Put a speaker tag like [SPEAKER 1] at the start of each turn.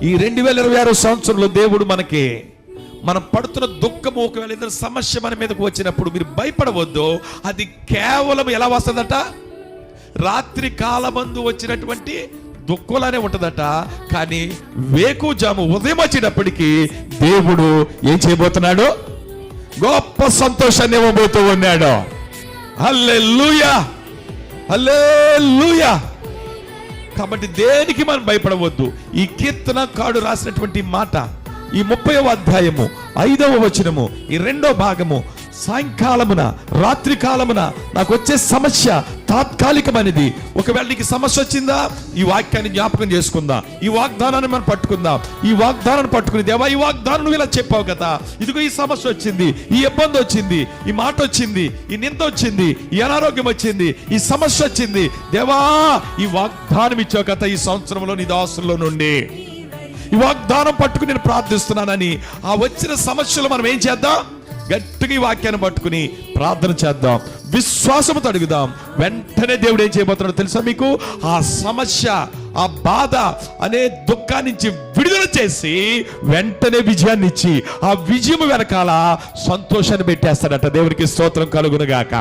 [SPEAKER 1] ఈ 2026 సంవత్సరంలో దేవుడు మనకి మనం పడుతున్న దుఃఖము, ఒకవేళ ఏదైనా సమస్య మన మీదకు వచ్చినప్పుడు మీరు భయపడవద్దు. అది కేవలం ఎలా వస్తుందట? రాత్రి కాలమందు వచ్చినటువంటి దుఃఖంలానే ఉంటుందట. కానీ వేకుజాము ఉదయం వచ్చేటప్పటికి దేవుడు ఏం చేయబోతున్నాడు? గొప్ప సంతోషాన్ని ఇవ్వబోతూ ఉన్నాడు. హల్లెలూయా, హల్లెలూయా. కాబట్టి దేనికి మనం భయపడవద్దు. ఈ కీర్తనకారుడు రాసినటువంటి మాట, ఈ 30వ అధ్యాయము 5వ వచనము, ఈ 2వ భాగము, సాయంకాలమున రాత్రి కాలమున నాకు వచ్చే సమస్య తాత్కాలికమైనది. ఒకవేళ నీకు సమస్య వచ్చిందా, ఈ వాక్యాన్ని జ్ఞాపకం చేసుకుందాం. ఈ వాగ్దానాన్ని మనం పట్టుకుందాం. ఈ వాగ్దానాన్ని పట్టుకుని, దేవా ఈ వాగ్దానం నువ్వు ఇలా చెప్పావు కదా, ఇదిగో ఈ సమస్య వచ్చింది, ఈ ఇబ్బంది వచ్చింది, ఈ మాట వచ్చింది, ఈ నింద వచ్చింది, ఈ అనారోగ్యం వచ్చింది, ఈ సమస్య వచ్చింది, దేవా ఈ వాగ్దానం ఇచ్చావు కదా, ఈ సంవత్సరంలో నీ దాసుల్లో నుండి ఈ వాగ్దానం పట్టుకుని నేను ప్రార్థిస్తున్నానని ఆ వచ్చిన సమస్యలు మనం ఏం చేద్దాం? గట్టిగా ఈ వాక్యాన్ని పట్టుకుని ప్రార్థన చేద్దాం, విశ్వాసముతో అడుగుదాం. వెంటనే దేవుడు ఏం చేయబోతున్నాడో తెలుసా మీకు? ఆ సమస్య, ఆ బాధ అనే దుఃఖాన్ని నుంచి విడుదల చేసి వెంటనే విజయాన్ని ఇచ్చి ఆ విజయం వెనకాల సంతోషాన్ని పెట్టేస్తాడట. దేవునికి స్తోత్రం కలుగునుగాక.